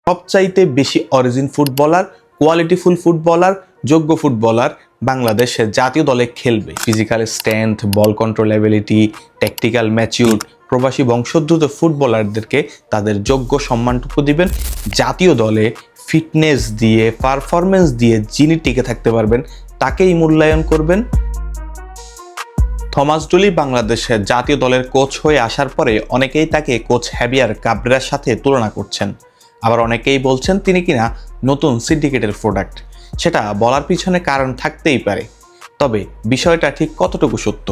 সবচাইতে বেশি origin footballer, কোয়ালিটিফুল footballer, যোগ্য ফুটবলার বাংলাদেশের জাতীয় দলে খেলবে। Physical strength, ball control ability, tactical mature, প্রবাসী বংশোদ্ভূত ফুটবলারদেরকে তাদের যোগ্য সম্মানটুকু দিবেন। জাতীয় দলে ফিটনেস দিয়ে, পারফরমেন্স দিয়ে যিনি টিকে থাকতে পারবেন তাকেই মূল্যায়ন করবেন। থমাস ডুলি বাংলাদেশের জাতীয় দলের কোচ হয়ে আসার পরে অনেকেই তাকে কোচ হ্যাভিয়ার কাবরেরার সাথে তুলনা করছেন। আবার অনেকেই বলছেন তিনি কিনা নতুন সিন্ডিকেটের প্রোডাক্ট। সেটা বলার পিছনে কারণ থাকতেই পারে, তবে বিষয়টা ঠিক কতটুকু সত্য?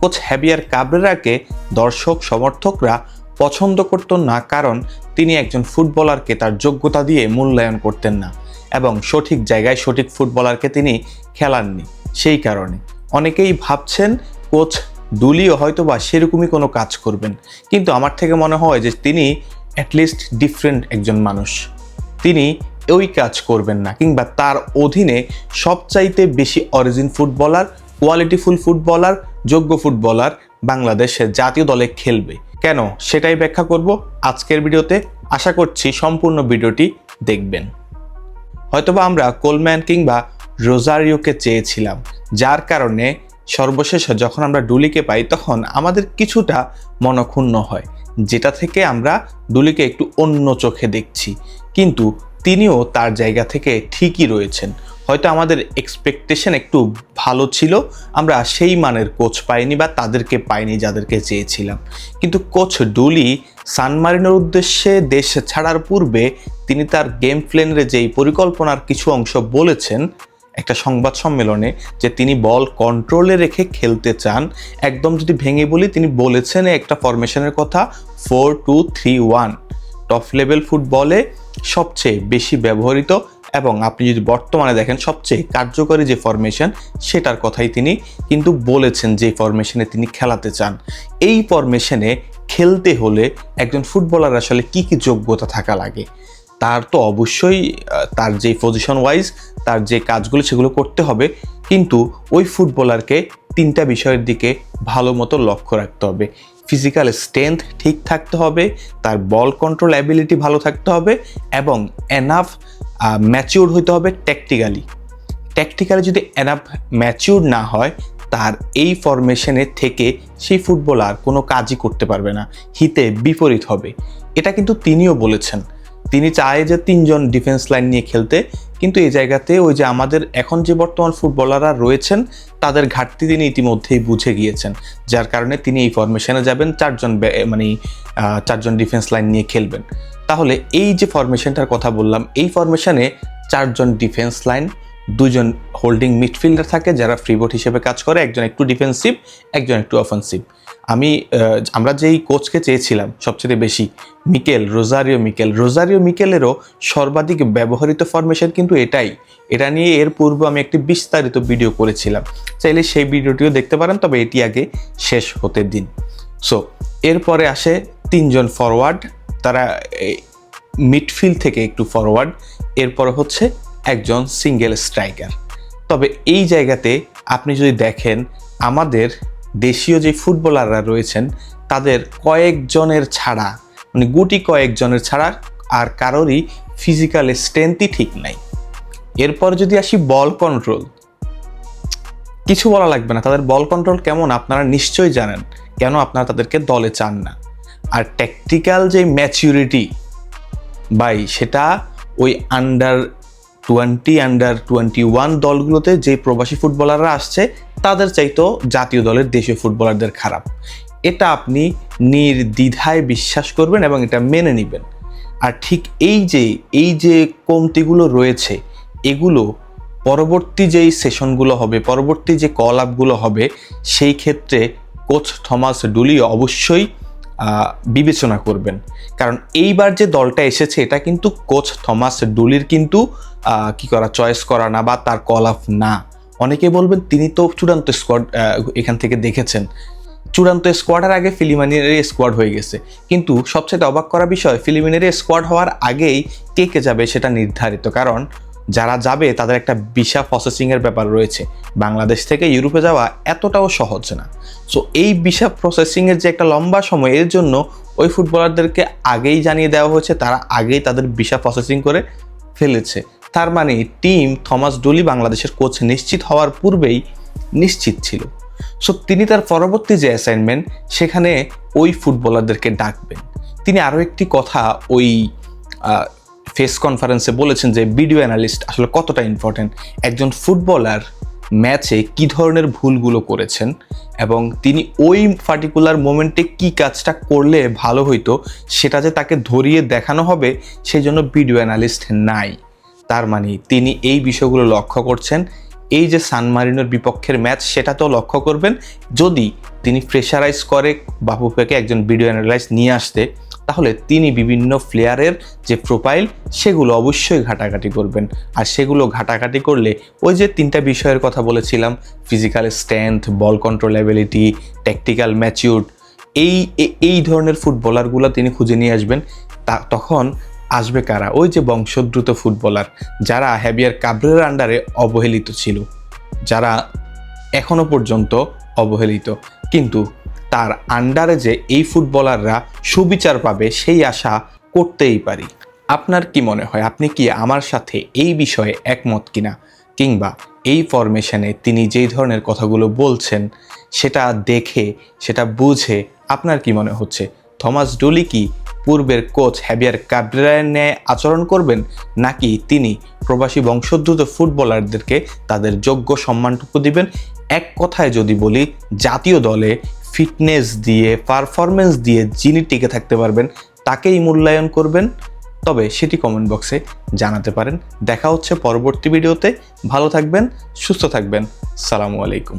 কোচ হ্যাভিয়ার কাবরেরাকে দর্শক সমর্থকরা পছন্দ করত না, কারণ তিনি একজন ফুটবলারকে তার যোগ্যতা দিয়ে মূল্যায়ন করতেন না এবং সঠিক জায়গায় সঠিক ফুটবলারকে তিনি খেলাননি। সেই কারণে অনেকেই ভাবছেন কোচ ডুলিও হয়তোবা সেরকমই কোনো কাজ করবেন, কিন্তু আমার থেকে মনে হয় যে তিনি অ্যাটলিস্ট ডিফারেন্ট একজন মানুষ। তিনি ওই কাজ করবেন না, কিংবা তার অধীনে সবচাইতে বেশি অরিজিন ফুটবলার, কোয়ালিটিফুল ফুটবলার, যোগ্য ফুটবলার বাংলাদেশের জাতীয় দলে খেলবে। কেন সেটাই ব্যাখ্যা করব আজকের ভিডিওতে। আশা করছি সম্পূর্ণ ভিডিওটি দেখবেন। হয়তোবা আমরা কোলম্যান কিংবা রোজারিওকে চেয়েছিলাম, যার কারণে সর্বশেষে যখন আমরা ডুলিকে পাই তখন আমাদের কিছুটা মনক্ষুণ্ণ হয়, যেটা থেকে আমরা ডুলিকে একটু অন্য চোখে দেখছি। কিন্তু তিনিও তার জায়গা থেকে ঠিকই রয়েছেন। হয়তো আমাদের এক্সপেকটেশন একটু ভালো ছিল, আমরা সেই মানের কোচ পাইনি বা তাদেরকে পাইনি যাদেরকে চেয়েছিলাম। কিন্তু কোচ ডুলি সান মারিনোর উদ্দেশ্যে দেশ ছাড়ার পূর্বে তিনি তার গেম প্ল্যানের যেই পরিকল্পনার কিছু অংশ বলেছেন একটা সংবাদ সম্মেলনে, যে তিনি বল কন্ট্রোলে রেখে খেলতে চান। একদম যদি ভেঙে বলি, তিনি বলেছেন একটা ফরমেশনের কথা, 4-2-3-1, টপ লেভেল ফুটবলে সবচেয়ে বেশি ব্যবহৃত এবং আপনি যদি বর্তমানে দেখেন সবচেয়ে কার্যকরী যে ফরমেশন সেটার কথাই তিনি কিন্তু বলেছেন, যে ফরমেশনে তিনি খেলাতে চান। এই ফরমেশনে খেলতে হলে একজন ফুটবলার আসলে কি কি যোগ্যতা থাকা লাগে? তার তো অবশ্যই তার যে পজিশন ওয়াইজ তার যে কাজগুলো সেগুলো করতে হবে, কিন্তু ওই ফুটবলারকে তিনটা বিষয়ের দিকে ভালো মতো লক্ষ্য রাখতে হবে। ফিজিক্যাল স্ট্রেংথ ঠিক থাকতে হবে, তার বল কন্ট্রোল অ্যাবিলিটি ভালো থাকতে হবে এবং এনাফ ম্যাচিউর হইতে হবে ট্যাকটিক্যালি যদি এনাফ ম্যাচিউর না হয়, তার এই ফরমেশনে থেকে সেই ফুটবলার কোনো কাজই করতে পারবে না, হিতে বিপরীত হবে। এটা কিন্তু তিনিও বলেছেন। তিনি চায় যে তিনজন ডিফেন্স লাইন নিয়ে খেলতে, কিন্তু এই জায়গাতে ওই যে আমাদের এখন যে বর্তমান ফুটবলাররা রয়েছেন তাদের ঘাটতি তিনি ইতিমধ্যেই বুঝে গিয়েছেন, যার কারণে তিনি এই ফরমেশনে যাবেন, চারজন ডিফেন্স লাইন নিয়ে খেলবেন। তাহলে এই যে ফরমেশনটার কথা বললাম, এই ফরমেশনে চারজন ডিফেন্স লাইন, দুজন হোল্ডিং মিডফিল্ডার থাকে যারা ফ্রিবোট হিসেবে কাজ করে, একজন একটু ডিফেন্সিভ, একজন একটু অফেন্সিভ। আমরা যেই কোচকে চেয়েছিলাম সবচেয়ে বেশি, রোজারিও মিকেলেরও সর্বাধিক ব্যবহৃত ফরমেশন কিন্তু এটাই। এটা নিয়ে এর পূর্বে আমি একটি বিস্তারিত ভিডিও করেছিলাম, চাইলে সেই ভিডিওটিও দেখতে পারেন, তবে এটি আগে শেষ হতে দিন। সো এরপরে আসে তিনজন ফরওয়ার্ড, তারা মিডফিল্ড থেকে একটু ফরওয়ার্ড, এরপরে হচ্ছে একজন সিঙ্গেল স্ট্রাইকার। তবে এই জায়গাতে আপনি যদি দেখেন আমাদের দেশীয় যে ফুটবলাররা রয়েছেন তাদের কয়েকজনের ছাড়া, মানে গুটি কয়েকজনের ছাড়া আর কারোরই ফিজিক্যাল স্ট্রেংথই ঠিক নাই। এরপর যদি আসি বল কন্ট্রোল, কিছু বলা লাগবে না, তাদের বল কন্ট্রোল কেমন আপনারা নিশ্চয়ই জানেন, কেন আপনারা তাদেরকে দলে চান না। আর ট্যাকটিক্যাল যে ম্যাচিউরিটি ভাই, সেটা ওই আন্ডার-20, আন্ডার-21 দলগুলোতে যে প্রবাসী ফুটবলাররা আসছে তাদের চাইতেও জাতীয় দলের দেশীয় ফুটবলারদের খারাপ। এটা আপনি নির্দ্বিধায় বিশ্বাস করবেন এবং এটা মেনে নেবেন। আর ঠিক এই যে কমতিগুলো রয়েছে, এগুলো পরবর্তী যেই সেশনগুলো হবে, পরবর্তী যে কল আপগুলো হবে, সেই ক্ষেত্রে কোচ থমাস ডুলি অবশ্যই বিবেচনা করবেন। কারণ এইবার যে দলটা এসেছে এটা কিন্তু কোচ থমাস ডুলির কিন্তু চয়েস করা না বা তার কল আপ না। অনেকে বলবেন তিনি তো চূড়ান্ত স্কোয়াড এখান থেকে দেখেছেন, চূড়ান্ত স্কোয়াডের আগে ফিলিমিনারি স্কোয়াড হয়ে গেছে। কিন্তু সবচেয়ে অবাক করা বিষয়, ফিলিমিনারি স্কোয়াড হওয়ার আগেই কে যাবে সেটা নির্ধারিত, কারণ যারা যাবে তাদের একটা ভিসা প্রসেসিংয়ের ব্যাপার রয়েছে। বাংলাদেশ থেকে ইউরোপে যাওয়া এতটাও সহজ না। সো এই ভিসা প্রসেসিংয়ের যে একটা লম্বা সময়, এর জন্য ওই ফুটবলারদেরকে আগেই জানিয়ে দেওয়া হয়েছে, তারা আগেই তাদের ভিসা প্রসেসিং করে ফেলেছে। তার মানে টিম থমাস ডুলি বাংলাদেশের কোচ নিশ্চিত হওয়ার পূর্বেই নিশ্চিত ছিল। সো তিনি তার পরবর্তী যে অ্যাসাইনমেন্ট, সেখানে ওই ফুটবলারদেরকে ডাকবেন। তিনি আরও একটি কথা ওই ফেস কনফারেন্সে বলেছেন যে ভিডিও অ্যানালিস্ট আসলে কতটা ইম্পর্টেন্ট, একজন ফুটবলার ম্যাচে কী ধরনের ভুলগুলো করেছেন এবং তিনি ওই পার্টিকুলার মোমেন্টে কী কাজটা করলে ভালো হইতো সেটা যে তাকে ধরিয়ে দেখানো হবে, সেই জন্য ভিডিও অ্যানালিস্ট নাই। তার মানে তিনি এই বিষয়গুলো লক্ষ্য করছেন। এই যে সান মারিনোর বিপক্ষের ম্যাচ, সেটাতেও লক্ষ্য করবেন। যদি তিনি প্রেশারাইজ করে বাফুফেকে একজন ভিডিও অ্যানালাইস্ট নিয়ে আসতে, তাহলে তিনি বিভিন্ন প্লেয়ারের যে প্রোফাইল সেগুলো অবশ্যই ঘাটাঘাটি করবেন। আর সেগুলো ঘাটাঘাটি করলে ওই যে 3টা বিষয়ের কথা বলেছিলাম, physical strength, ball control ability, tactical matured, এই ধরনের ফুটবলারগুলো তিনি খুঁজে নিয়ে আসবেন। তখন আসবে কারা? ওই যে বংশোদ্ভূত ফুটবলার যারা হ্যাভিয়ার কাবরেরার আন্ডারে অবহেলিত ছিল, যারা এখনো পর্যন্ত অবহেলিত, কিন্তু তার আন্ডারে যে এই ফুটবলাররা সুবিচার পাবে সেই আশা করতেই পারি। আপনার কি মনে হয়? আপনি কি আমার সাথে এই বিষয়ে একমত কিনা? কিংবা এই ফরমেশনে তিনি যেই ধরনের কথাগুলো বলছেন সেটা দেখে, সেটা বুঝে আপনার কি মনে হচ্ছে? থমাস ডুলি কি পূর্বের কোচ হ্যাভিয়ার কাবরেরার ন্যায় আচরণ করবেন, নাকি তিনি প্রবাসী বংশোদ্ভূত ফুটবলারদেরকে তাদের যোগ্য সম্মানটুকু দিবেন? এক কথায় যদি বলি, জাতীয় দলে ফিটনেস দিয়ে, পারফরমেন্স দিয়ে যিনি টিকে থাকতে পারবেন তাকেই মূল্যায়ন করবেন। তবে সেটি কমেন্ট বক্সে জানাতে পারেন। দেখা হচ্ছে পরবর্তী ভিডিওতে। ভালো থাকবেন, সুস্থ থাকবেন। আসসালামু আলাইকুম।